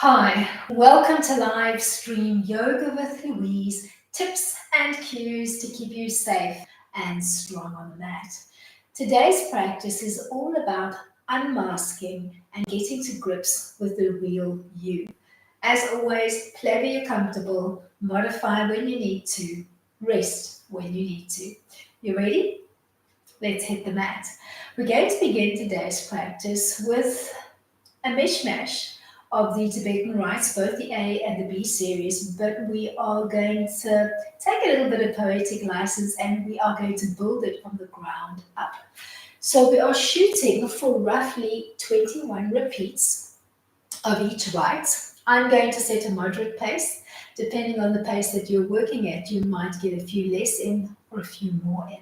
Hi, welcome to live stream Yoga with Louise, tips and cues to keep you safe and strong on the mat. Today's practice is all about unmasking and getting to grips with the real you. As always, play where you're comfortable, modify when you need to, rest when you need to. You ready? Let's hit the mat. We're going to begin today's practice with a mishmash of the Tibetan rites, both the A and the B series, but we are going to take a little bit of poetic license and we are going to build it from the ground up. So we are shooting for roughly 21 repeats of each rite. I'm going to set a moderate pace. Depending on the pace that you're working at, you might get a few less in or a few more in.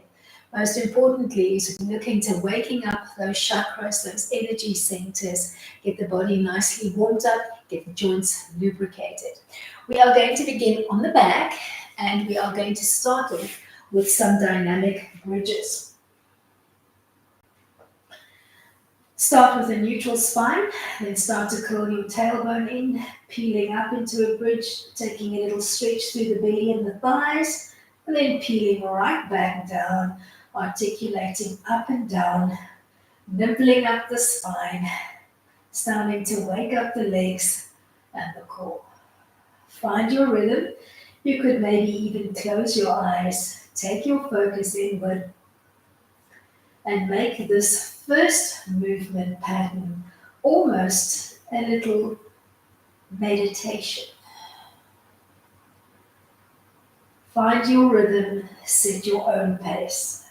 Most importantly is looking to waking up those chakras, those energy centers, get the body nicely warmed up, get the joints lubricated. We are going to begin on the back and we are going to start off with some dynamic bridges. Start with a neutral spine, then start to curl your tailbone in, peeling up into a bridge, taking a little stretch through the belly and the thighs, and then peeling right back down, articulating up and down, nibbling up the spine, starting to wake up the legs and the core. Find your rhythm. You could maybe even close your eyes, take your focus inward, and make this first movement pattern almost a little meditation. Find your rhythm, set your own pace.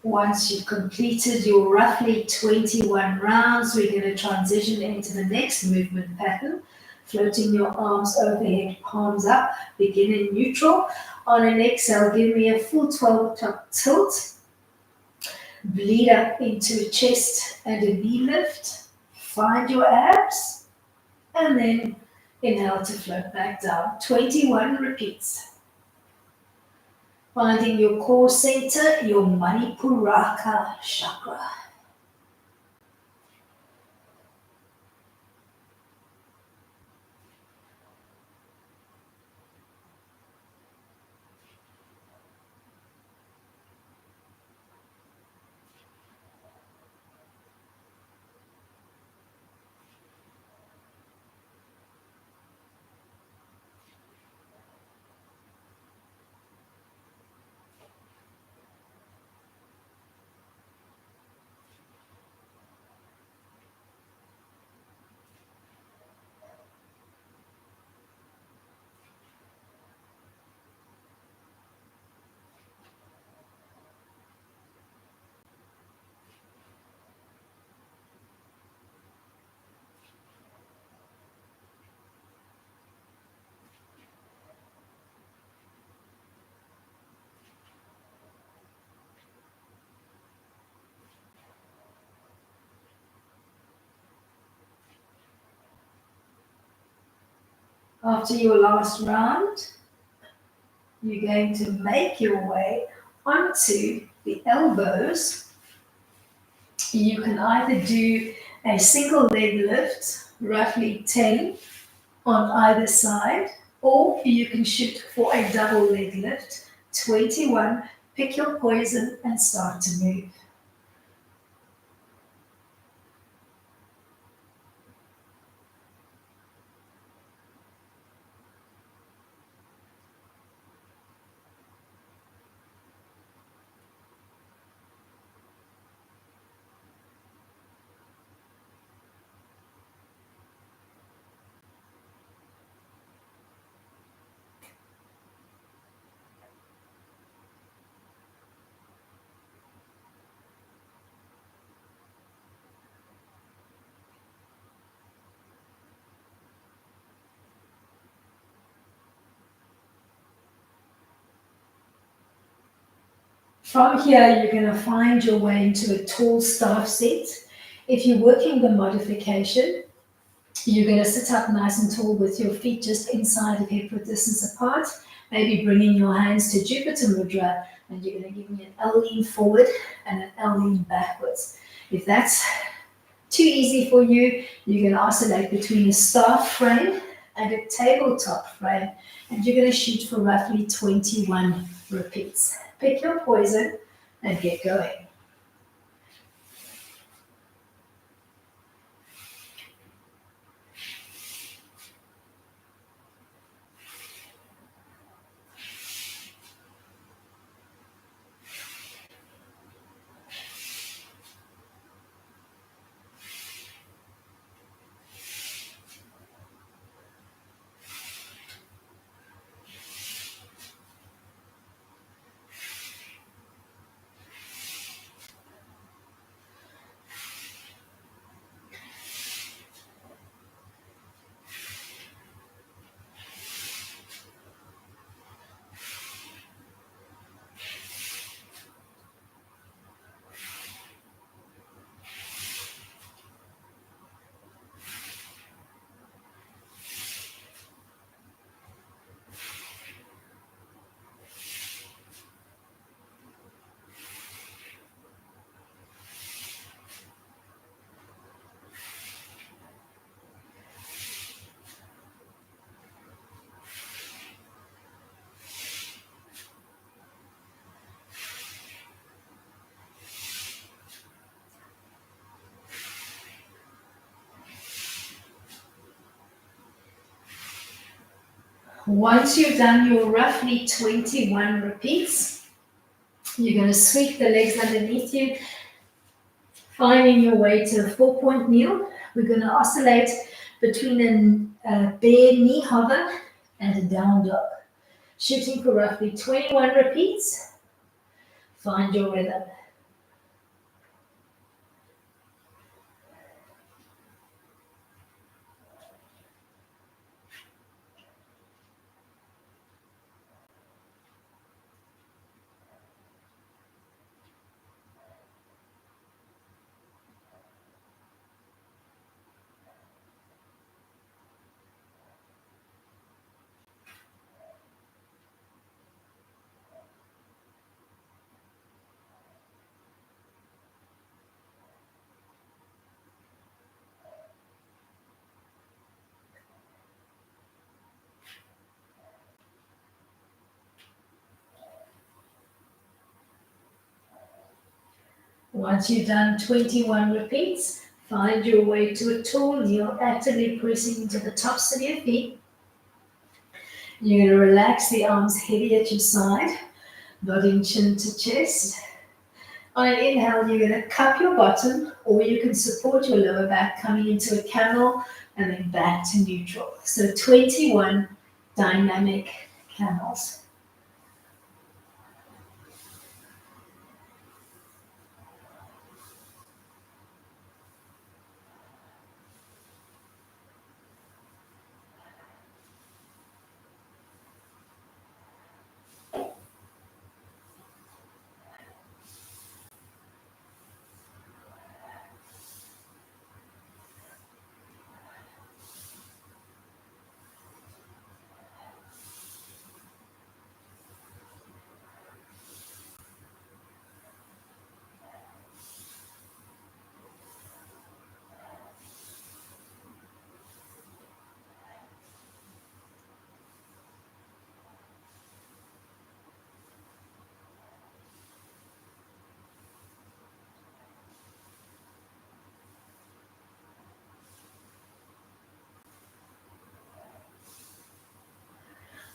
Once you've completed your roughly 21 rounds, we're going to transition into the next movement pattern. Floating your arms overhead, palms up, begin in neutral. On an exhale, give me a full 12 tilt. Bleed up into a chest and a knee lift. Find your abs. And then inhale to float back down. 21 repeats. Finding your core center, your Manipuraka chakra. After your last round, you're going to make your way onto the elbows. You can either do a single leg lift roughly 10 on either side, or you can shoot for a double leg lift, 21. Pick your poison and start to move. From here, you're going to find your way into a tall staff set. If you're working the modification, you're going to sit up nice and tall with your feet just inside of hip width distance apart, maybe bringing your hands to Jupiter Mudra, and you're going to give me an L lean forward and an L lean backwards. If that's too easy for you, you're going to oscillate between a staff frame and a tabletop frame, and you're going to shoot for roughly 21 repeats. Pick your poison and get going. Once you've done your roughly 21 repeats, you're going to sweep the legs underneath you, finding your way to a 4-point kneel. We're going to oscillate between a bare knee hover and a down dog. Shooting for roughly 21 repeats. Find your rhythm. Once you've done 21 repeats, find your way to a tall kneel, actively pressing into the tops of your feet. You're going to relax the arms heavy at your side, nodding chin to chest. On an inhale, you're going to cup your bottom, or you can support your lower back coming into a camel and then back to neutral. So 21 dynamic camels.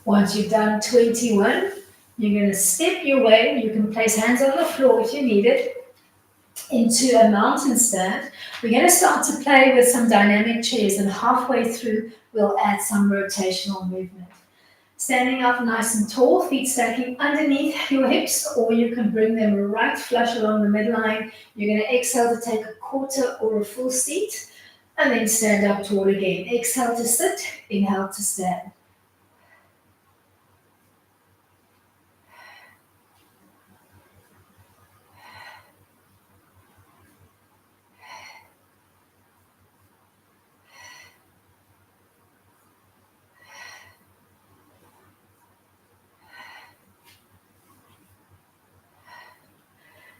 Once you've done 21, you're going to step your way. You can place hands on the floor if you need it, into a mountain stand. We're going to start to play with some dynamic chairs, and halfway through, we'll add some rotational movement. Standing up nice and tall, feet stacking underneath your hips, or you can bring them right flush along the midline. You're going to exhale to take a quarter or a full seat, and then stand up tall again. Exhale to sit, inhale to stand.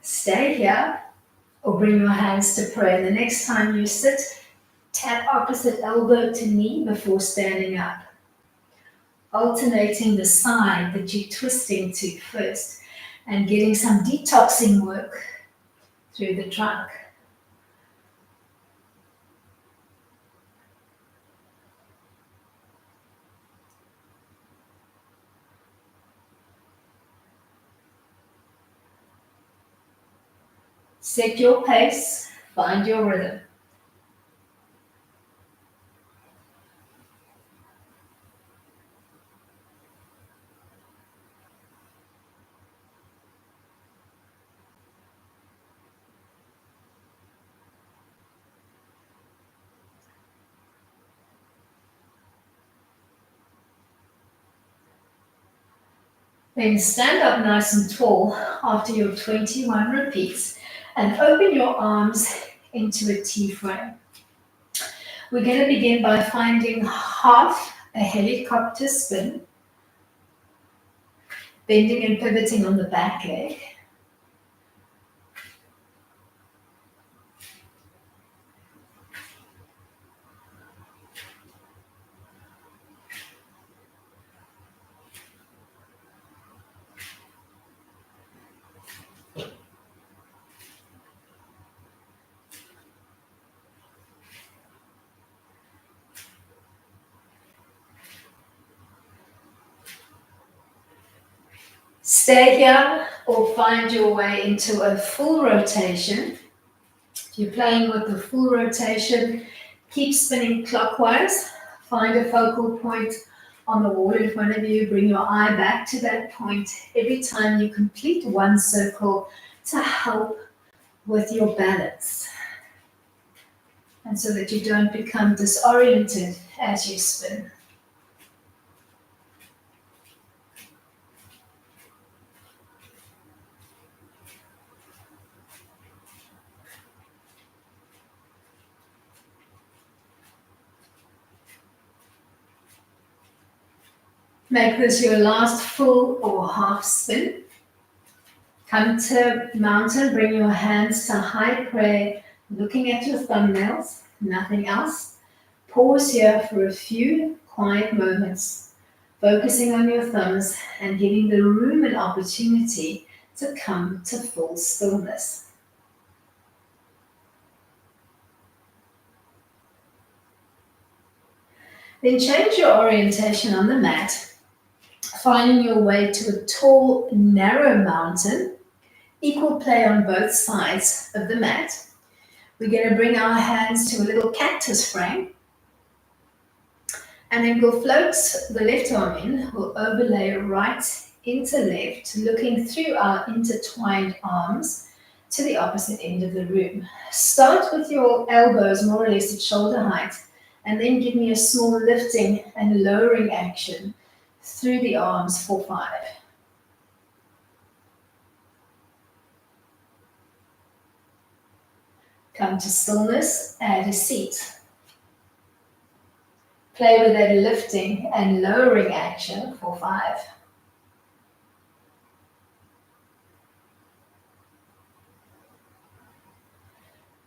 Stay here, or bring your hands to prayer. The next time you sit, tap opposite elbow to knee before standing up, alternating the side that you're twisting to first, and getting some detoxing work through the trunk. Set your pace, find your rhythm. Then stand up nice and tall after your 21 repeats and open your arms into a T-frame. We're going to begin by finding half a helicopter spin, bending and pivoting on the back leg. Stay here or find your way into a full rotation. If you're playing with the full rotation, keep spinning clockwise. Find a focal point on the wall in front of you. Bring your eye back to that point every time you complete one circle to help with your balance, and so that you don't become disoriented as you spin. Make this your last full or half spin. Come to mountain, bring your hands to high prayer, looking at your thumbnails, nothing else. Pause here for a few quiet moments, focusing on your thumbs and giving the room an opportunity to come to full stillness. Then change your orientation on the mat, finding your way to a tall, narrow mountain, equal play on both sides of the mat. We're going to bring our hands to a little cactus frame, and then we'll float the left arm in, we'll overlay right into left, looking through our intertwined arms to the opposite end of the room. Start with your elbows more or less at shoulder height, and then give me a small lifting and lowering action through the arms for 5. Come to stillness, add a seat. Play with that lifting and lowering action for 5.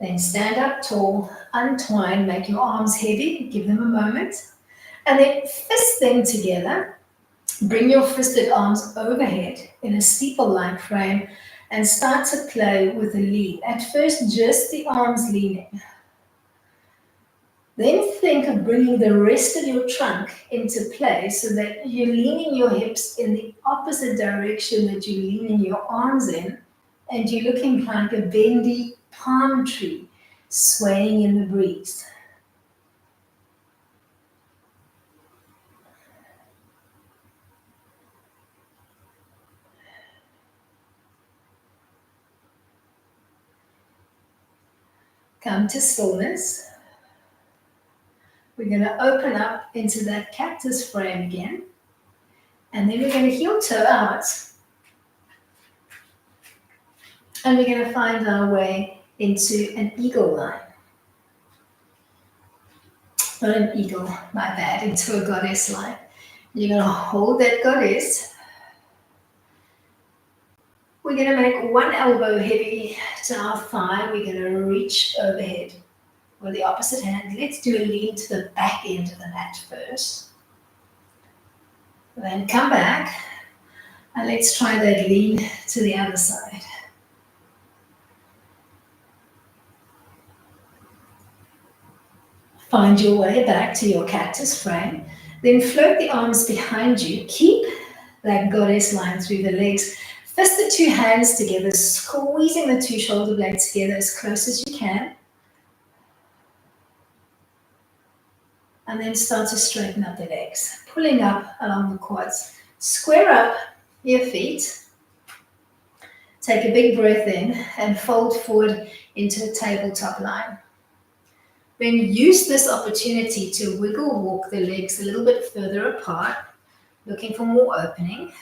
Then stand up tall, untwine, make your arms heavy, give them a moment, and then fist them together. Bring your fisted arms overhead in a steeple-like frame and start to play with the lead. At first, just the arms leaning. Then think think of bringing the rest of your trunk into place so that you're leaning your hips in the opposite direction that you're leaning your arms in, and you're looking like a bendy palm tree swaying in the breeze. Come to stillness. We're going to open up into that cactus frame again. And then we're going to heel toe out. And we're going to find our way into an eagle line. Not an eagle, my bad, into a goddess line. You're going to hold that goddess. We're going to make one elbow heavy to our thigh. We're going to reach overhead with the opposite hand. Let's do a lean to the back end of the mat first. Then come back and let's try that lean to the other side. Find your way back to your cactus frame. Then float the arms behind you. Keep that goddess line through the legs. Fist the two hands together, squeezing the two shoulder blades together as close as you can. And then start to straighten up the legs, pulling up along the quads. Square up your feet. Take a big breath in and fold forward into a tabletop line. Then use this opportunity to wiggle walk the legs a little bit further apart, looking for more opening.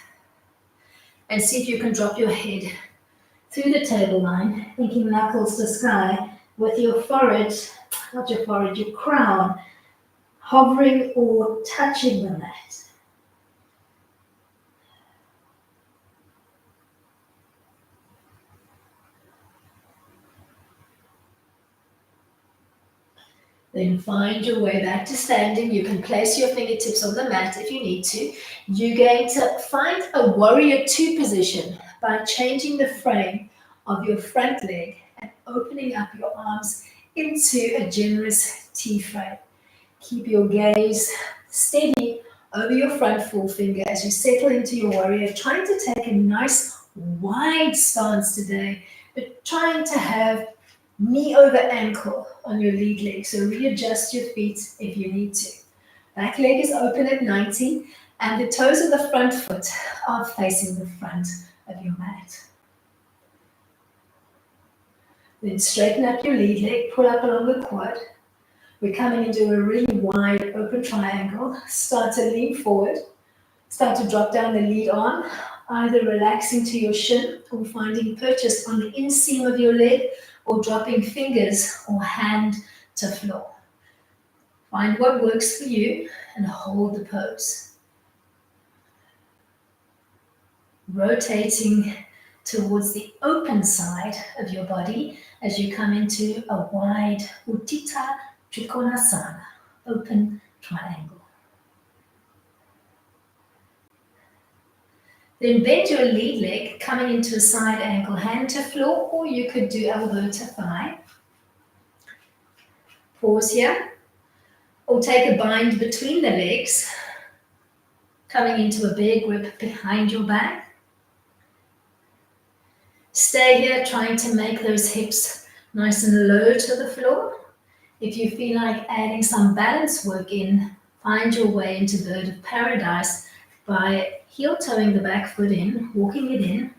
And see if you can drop your head through the table line, thinking knuckles to sky, with your forehead, not your forehead, your crown, hovering or touching the mat. Then find your way back to standing. You can place your fingertips on the mat if you need to. You're going to find a warrior two position by changing the frame of your front leg and opening up your arms into a generous T frame. Keep your gaze steady over your front forefinger as you settle into your warrior, trying to take a nice wide stance today, but trying to have knee over ankle on your lead leg. So readjust your feet if you need to. Back leg is open at 90 and the toes of the front foot are facing the front of your mat. Then straighten up your lead leg, pull up along the quad. We're coming into a really wide open triangle. Start to lean forward. Start to drop down the lead arm, either relaxing to your shin or finding purchase on the inseam of your leg or dropping fingers or hand to floor. Find what works for you and hold the pose. Rotating towards the open side of your body as you come into a wide Utthita Trikonasana, open triangle. Then bend your lead leg, coming into a side angle, hand to floor, or you could do elbow to thigh. Pause here, or take a bind between the legs, coming into a bear grip behind your back. Stay here, trying to make those hips nice and low to the floor. If you feel like adding some balance work in, find your way into bird of paradise by heel toeing the back foot in, walking it in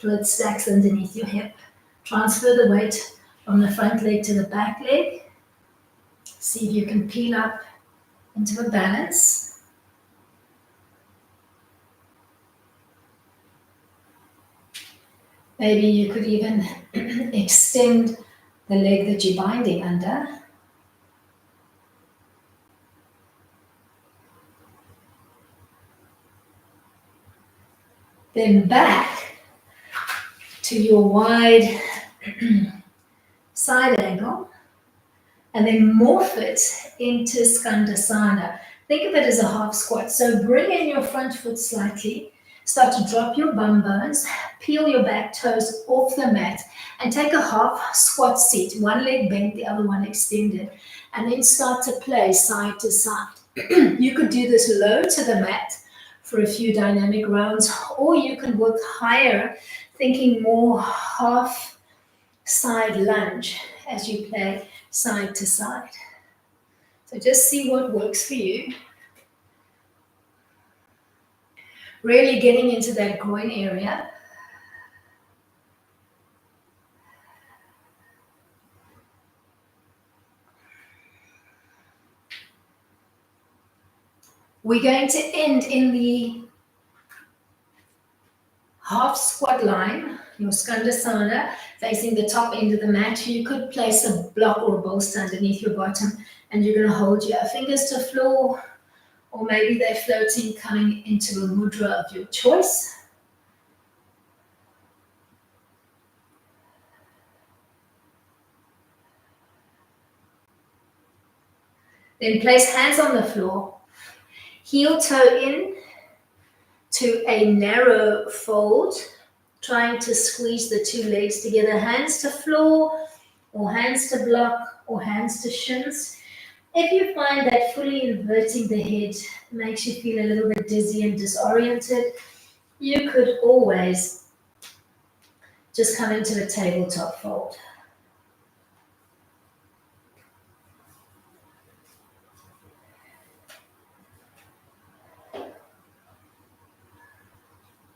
till it stacks underneath your hip. Transfer the weight from the front leg to the back leg. See if you can peel up into a balance. Maybe you could even extend the leg that you're binding under. Then back to your wide side angle, and then morph it into Skandasana. Think of it as a half squat. So bring in your front foot slightly, Start to drop your bum bones, peel your back toes off the mat, and take a half squat seat, one leg bent, the other one extended, and then start to play side to side. You could do this low to the mat for a few dynamic rounds, or you can work higher, thinking more half side lunge as you play side to side. So just see what works for you. Really getting into that groin area. We're going to end in the half squat line, your skandasana, facing the top end of the mat. You could place a block or a bolster underneath your bottom, and you're going to hold your fingers to floor, or maybe they're floating, coming into a mudra of your choice. Then place hands on the floor, heel toe in to a narrow fold, trying to squeeze the two legs together, hands to floor, or hands to block, or hands to shins. If you find that fully inverting the head makes you feel a little bit dizzy and disoriented, you could always just come into a tabletop fold.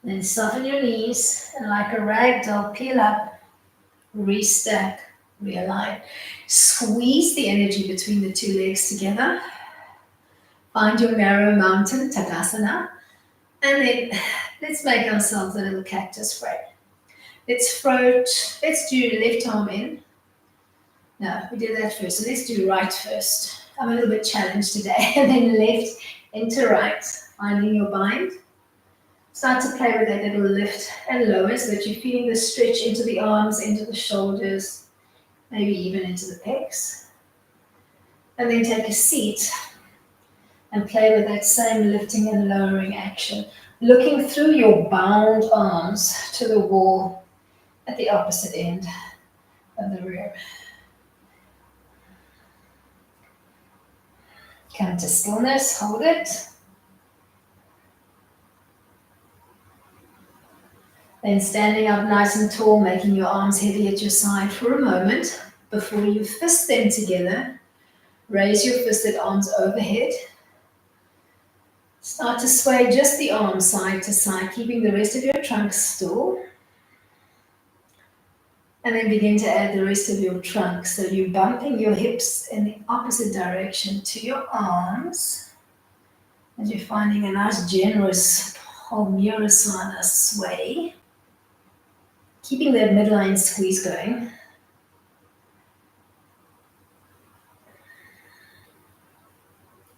Then soften your knees, and like a rag doll, peel up, restack, realign. Squeeze the energy between the two legs together. Find your narrow mountain, Tadasana. And then let's make ourselves a little cactus frame. Let's do left arm in. No, we did that first. So let's do right first. I'm a little bit challenged today. And then left into right, finding your bind. Start to play with that little lift and lower so that you're feeling the stretch into the arms, into the shoulders, maybe even into the pecs. And then take a seat and play with that same lifting and lowering action, looking through your bound arms to the wall at the opposite end of the room. Come to stillness, hold it. Then standing up nice and tall, making your arms heavy at your side for a moment before you fist them together. Raise your fisted arms overhead. Start to sway just the arms side to side, keeping the rest of your trunk still. And then begin to add the rest of your trunk. So you're bumping your hips in the opposite direction to your arms. And you're finding a nice generous Murasana sway. Keeping that midline squeeze going.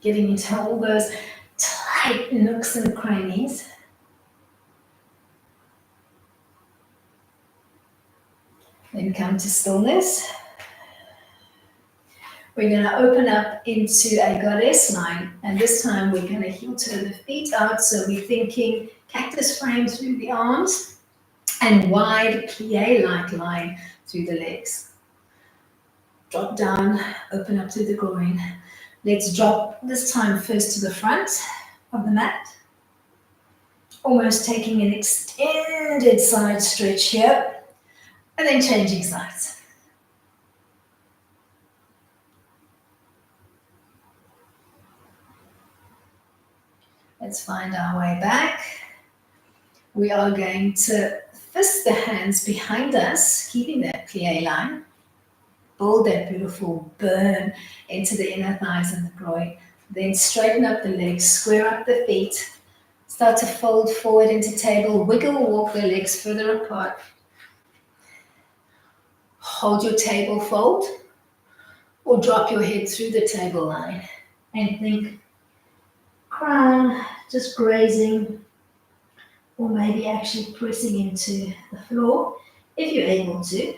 Getting into all those tight nooks and crannies. Then come to stillness. We're going to open up into a goddess line, and this time we're going to heel toe the feet out. So we're thinking cactus frame through the arms and wide plie-like line through the legs. Drop down, open up through the groin. Let's drop this time first to the front of the mat. Almost taking an extended side stretch here, and then changing sides. Let's find our way back. We are going to fist the hands behind us, keeping that plie line. Build that beautiful burn into the inner thighs and the groin. Then straighten up the legs, square up the feet. Start to fold forward into table. Wiggle, walk the legs further apart. Hold your table fold, or drop your head through the table line. And think crown just grazing, or maybe actually pressing into the floor if you're able to.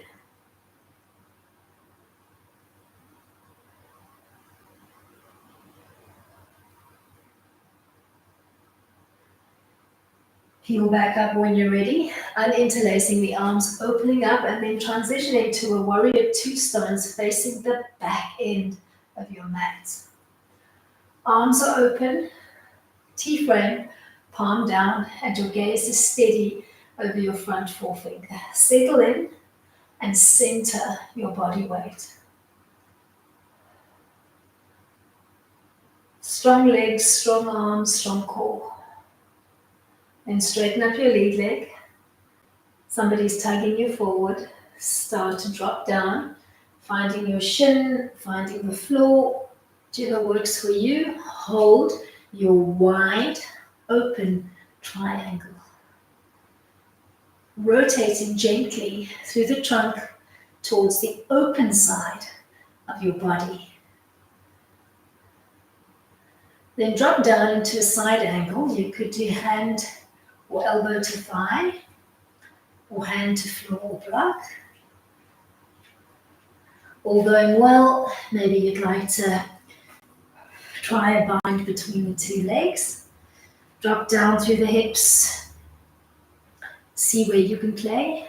Peel back up when you're ready, uninterlacing the arms, opening up, and then transitioning to a warrior two stance facing the back end of your mat. Arms are open, T-frame, palm down, and your gaze is steady over your front forefinger. Settle in and center your body weight. Strong legs, strong arms, strong core. Then straighten up your lead leg. Somebody's tugging you forward. Start to drop down, finding your shin, finding the floor. Whichever works for you. Hold your wide open triangle. Rotating gently through the trunk towards the open side of your body. Then drop down into a side angle. You could do hand or elbow to thigh, or hand to floor or block. All going well, maybe you'd like to try a bind between the two legs. Drop down through the hips. See where you can play.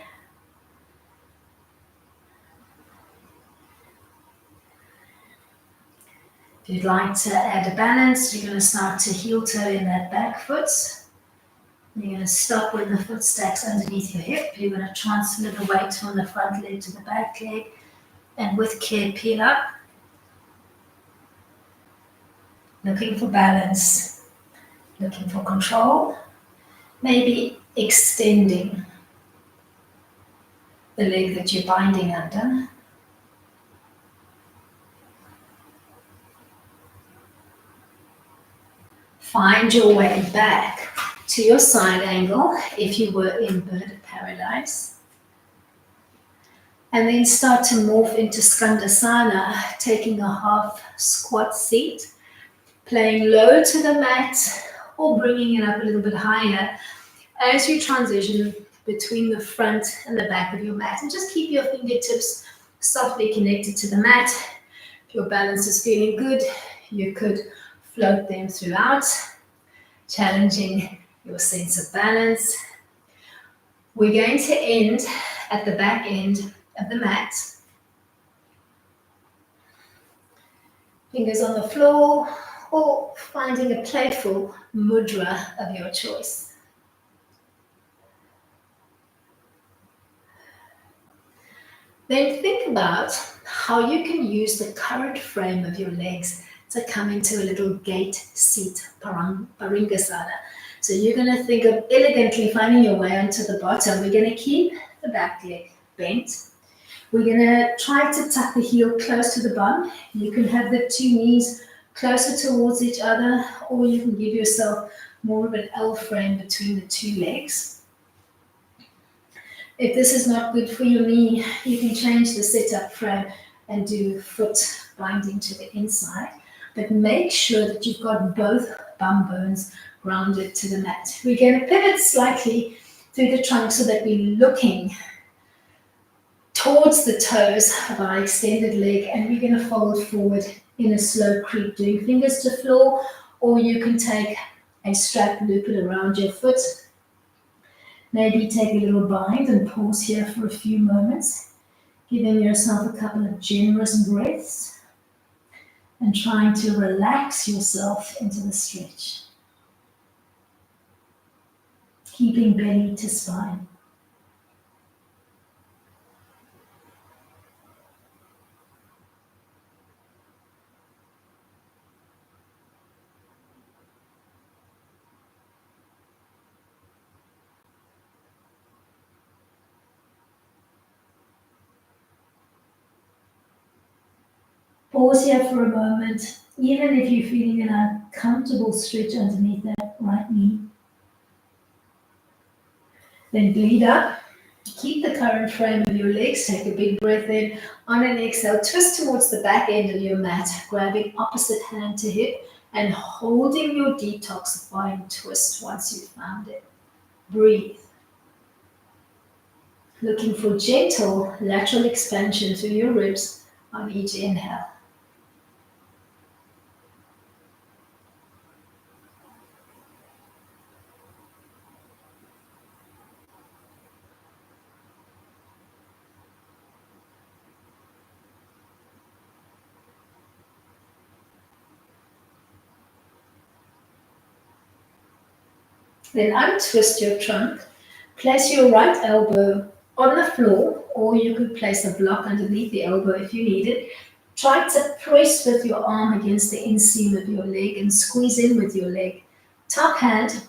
If you'd like to add a balance, you're going to start to heel toe in that back foot. You're going to stop when the foot stacks underneath your hip. You're going to transfer the weight from the front leg to the back leg. And with care, peel up. Looking for balance. Looking for control. Maybe extending the leg that you're binding under. Find your way back to your side angle if you were in bird paradise. And then start to morph into Skandasana, taking a half squat seat, playing low to the mat or bringing it up a little bit higher as you transition between the front and the back of your mat. And just keep your fingertips softly connected to the mat. If your balance is feeling good, you could float them throughout, challenging your sense of balance. We're going to end at the back end of the mat. Fingers on the floor, or finding a playful mudra of your choice. Then think about how you can use the current frame of your legs to come into a little gate seat Paringasana. So you're going to think of elegantly finding your way onto the bottom. We're going to keep the back leg bent. We're going to try to tuck the heel close to the bum. You can have the two knees closer towards each other, or you can give yourself more of an L frame between the two legs. If this is not good for your knee, you can change the setup frame and do foot binding to the inside. But make sure that you've got both bum bones grounded to the mat. We're going to pivot slightly through the trunk so that we're looking towards the toes of our extended leg, and we're going to fold forward in a slow creep, doing fingers to floor, or you can take a strap, loop it around your foot. Maybe take a little bind and pause here for a few moments, giving yourself a couple of generous breaths and trying to relax yourself into the stretch. Keeping belly to spine. Pause here for a moment, even if you're feeling an uncomfortable stretch underneath that right knee. Then bleed up. Keep the current frame of your legs. Take a big breath in. On an exhale, twist towards the back end of your mat, grabbing opposite hand to hip and holding your detoxifying twist once you've found it. Breathe. Looking for gentle lateral expansion through your ribs on each inhale. Then untwist your trunk. Place your right elbow on the floor, or you could place a block underneath the elbow if you need it. Try to press with your arm against the inseam of your leg and squeeze in with your leg. Top hand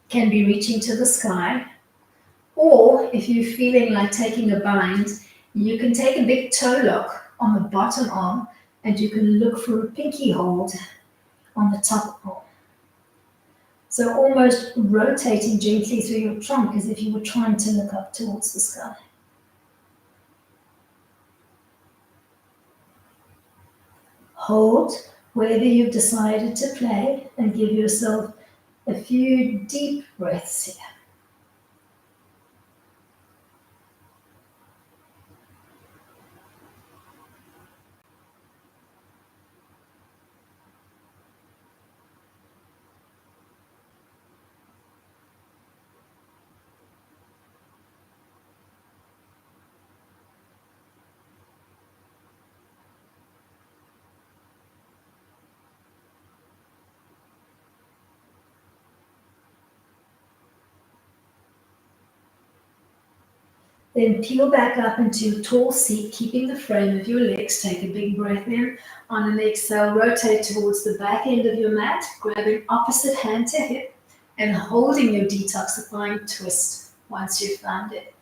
can be reaching to the sky, or if you're feeling like taking a bind, you can take a big toe lock on the bottom arm and you can look for a pinky hold on the top arm. So almost rotating gently through your trunk as if you were trying to look up towards the sky. Hold wherever you've decided to play and give yourself a few deep breaths here. Then peel back up into a tall seat, keeping the frame of your legs. Take a big breath in. On an exhale, rotate towards the back end of your mat, grabbing opposite hand to hip and holding your detoxifying twist once you've found it.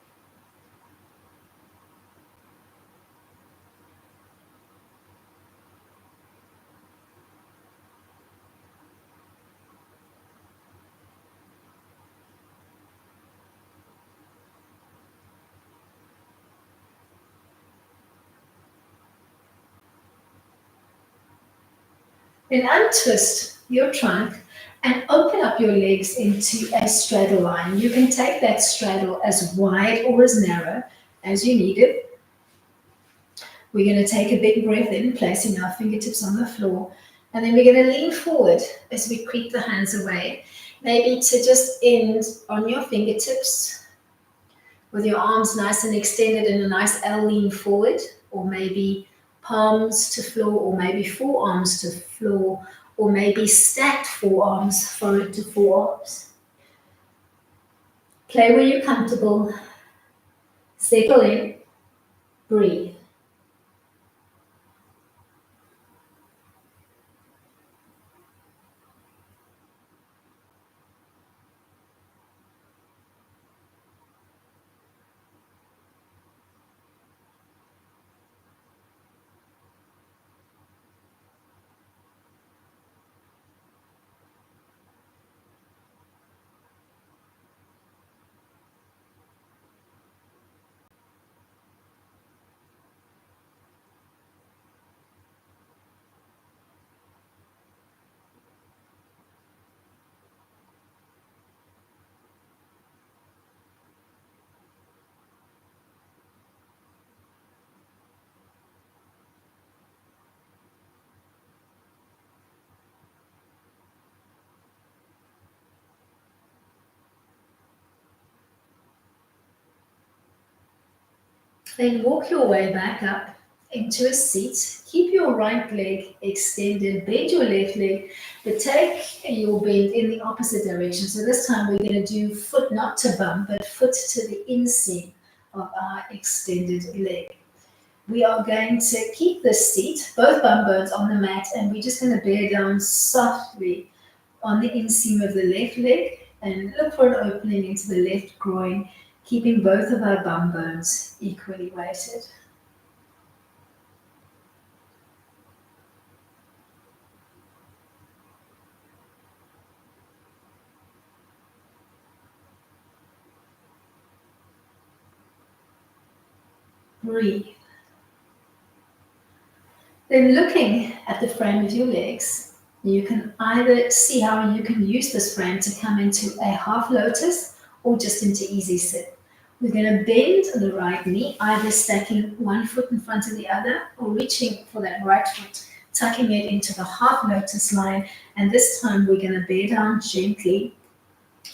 Then untwist your trunk and open up your legs into a straddle line. You can take that straddle as wide or as narrow as you need it. We're going to take a big breath in, placing our fingertips on the floor, and then we're going to lean forward as we creep the hands away. Maybe to just end on your fingertips with your arms nice and extended in a nice L lean forward, or maybe palms to floor, or maybe forearms to floor, or maybe stacked forearms, forward to forearms. Play where you're comfortable. Settle in. Breathe. Then walk your way back up into a seat. Keep your right leg extended, bend your left leg, but take your bend in the opposite direction. So this time we're going to do foot not to bum, but foot to the inseam of our extended leg. We are going to keep this seat, both bum bones on the mat, and we're just going to bear down softly on the inseam of the left leg and look for an opening into the left groin, keeping both of our bum bones equally weighted. Breathe. Then looking at the frame of your legs, you can either see how you can use this frame to come into a half lotus or just into easy sit. We're going to bend the right knee, either stacking one foot in front of the other or reaching for that right foot, tucking it into the half lotus line. And this time we're going to bear down gently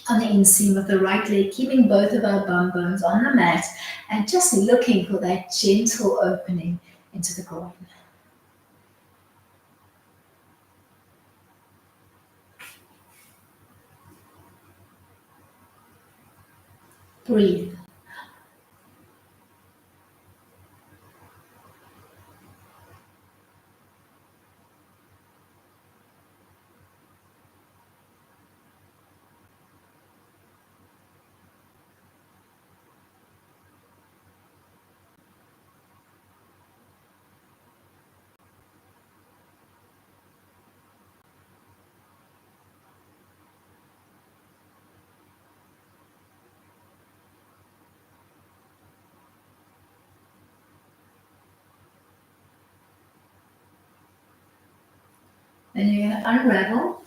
on the inseam of the right leg, keeping both of our bum bones on the mat and just looking for that gentle opening into the groin. Breathe. Then you're going to unravel.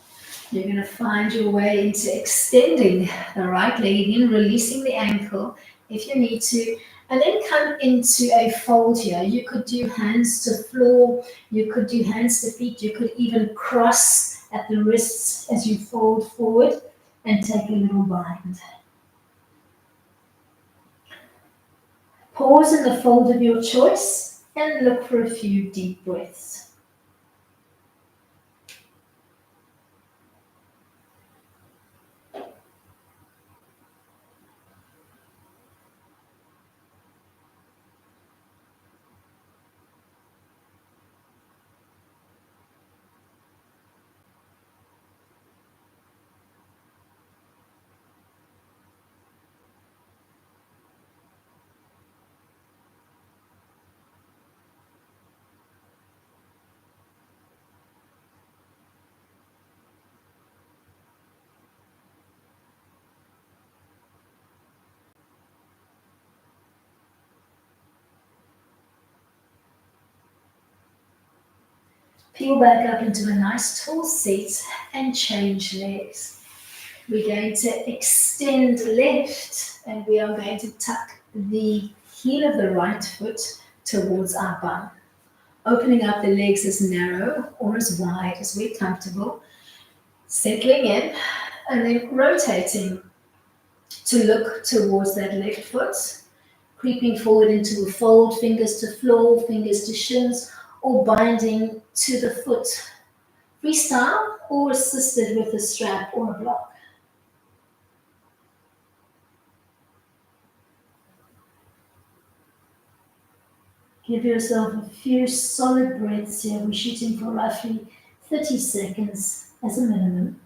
You're going to find your way into extending the right leg in, releasing the ankle if you need to, and then come into a fold here. You could do hands to floor, you could do hands to feet, you could even cross at the wrists as you fold forward and take a little bind. Pause in the fold of your choice and look for a few deep breaths. Peel back up into a nice tall seat and change legs. We're going to extend left and we are going to tuck the heel of the right foot towards our bum. Opening up the legs as narrow or as wide as we're comfortable. Settling in and then rotating to look towards that left foot. Creeping forward into a fold, fingers to floor, fingers to shins, or binding to the foot. Freestyle or assisted with a strap or a block. Give yourself a few solid breaths here. We're shooting for roughly 30 seconds as a minimum.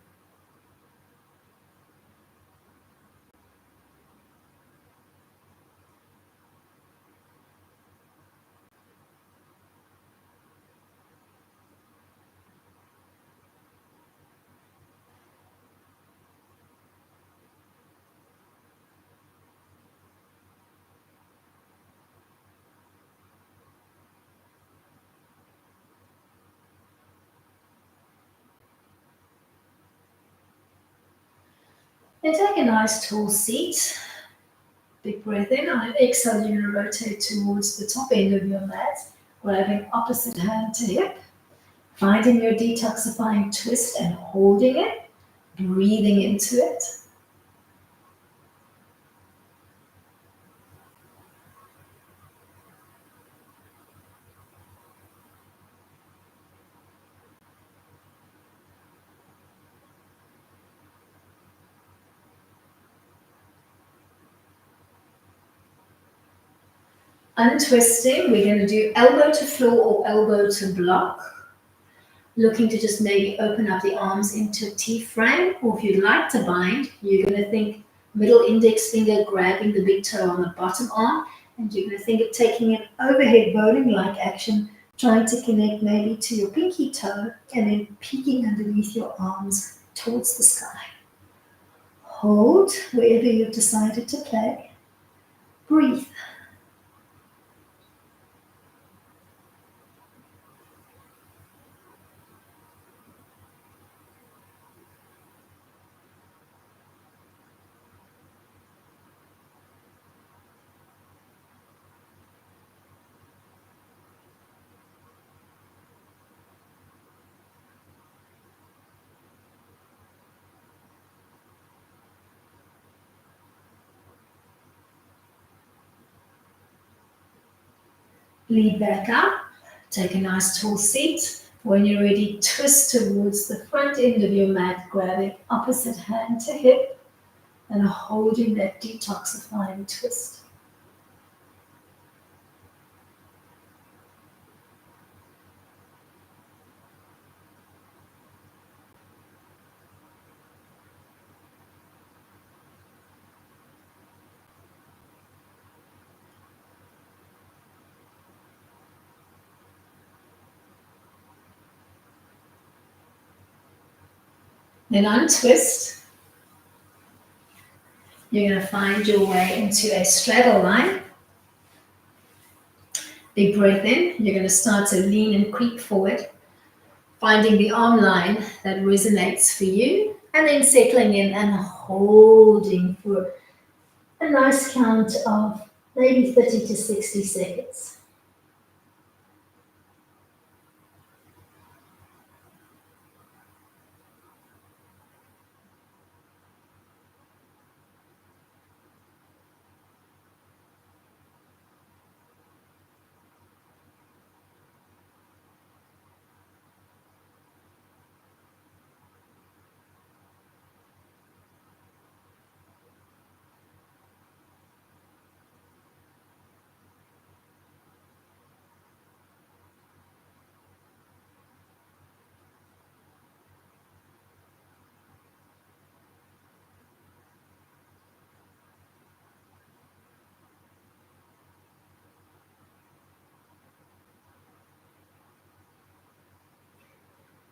Then take a nice tall seat. Big breath in. On an exhale, you're going to rotate towards the top end of your mat, grabbing opposite hand to hip. Finding your detoxifying twist and holding it, breathing into it. Untwisting, we're going to do elbow to floor or elbow to block. Looking to just maybe open up the arms into a T-frame, or if you'd like to bind, you're going to think middle index finger grabbing the big toe on the bottom arm, and you're going to think of taking an overhead bowling-like action, trying to connect maybe to your pinky toe, and then peeking underneath your arms towards the sky. Hold wherever you've decided to play. Breathe. Lead back up, take a nice tall seat. When you're ready, twist towards the front end of your mat, grabbing opposite hand to hip. and holding that detoxifying twist. Then untwist. You're going to find your way into a straddle line. Big breath in. You're going to start to lean and creep forward, finding the arm line that resonates for you, and then settling in and holding for a nice count of maybe 30 to 60 seconds.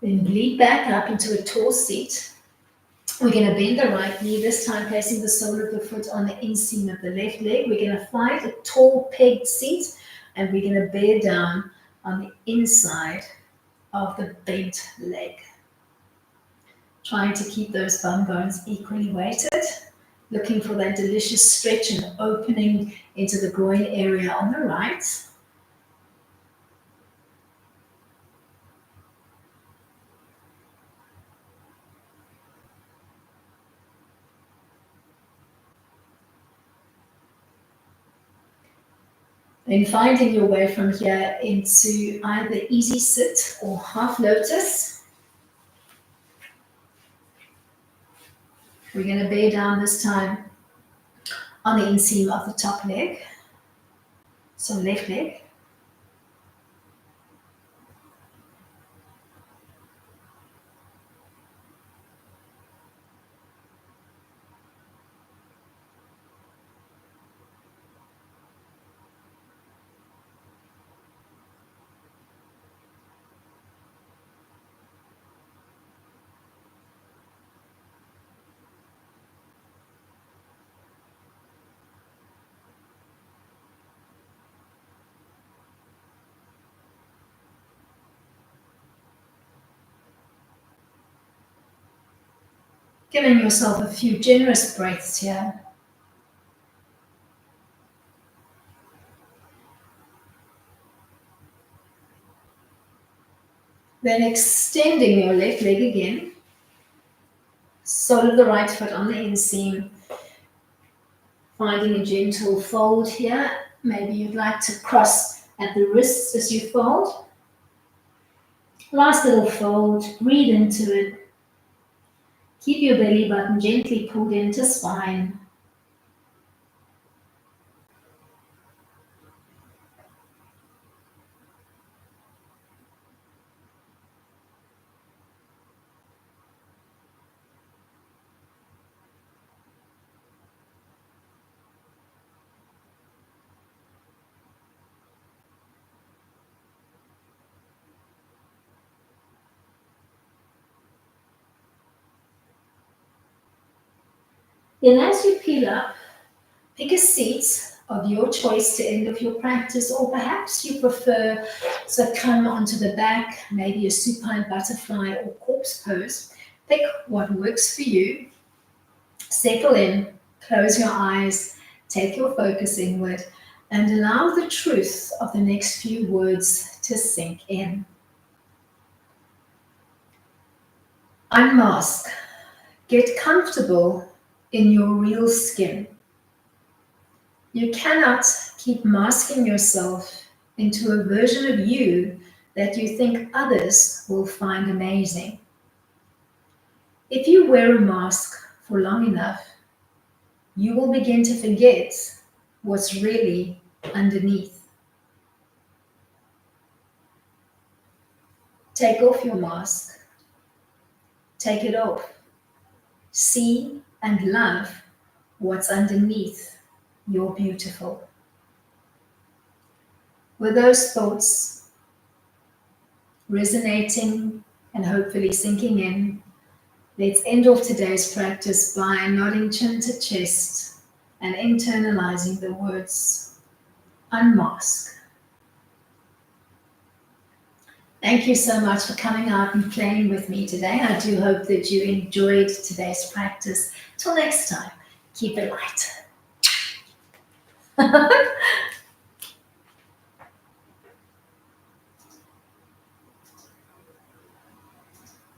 Then bleed back up into a tall seat. We're going to bend the right knee, this time placing the sole of the foot on the inseam of the left leg. We're going to find a tall pegged seat, and we're going to bear down on the inside of the bent leg. Trying to keep those bum bones equally weighted. Looking for that delicious stretch and opening into the groin area on the right. Then finding your way from here into either easy sit or half lotus. We're going to bear down this time on the inseam of the top leg. So left leg. Giving yourself a few generous breaths here. Then extending your left leg again. Sole of the right foot on the inseam. Finding a gentle fold here. Maybe you'd like to cross at the wrists as you fold. Last little fold. Breathe into it. Keep your belly button gently pulled into spine. Then as you peel up, pick a seat of your choice to end of your practice, or perhaps you prefer to come onto the back, maybe a supine butterfly or corpse pose. Pick what works for you. Settle in, close your eyes, take your focus inward, and allow the truth of the next few words to sink in. Unmask. Get comfortable in your real skin. You cannot keep masking yourself into a version of you that you think others will find amazing. If you wear a mask for long enough, you will begin to forget what's really underneath. Take off your mask. Take it off. See and love what's underneath your beautiful. With those thoughts resonating and hopefully sinking in, let's end off today's practice by nodding chin to chest and internalizing the words unmask. Thank you so much for coming out and playing with me today. I do hope that you enjoyed today's practice. Till next time, keep it light.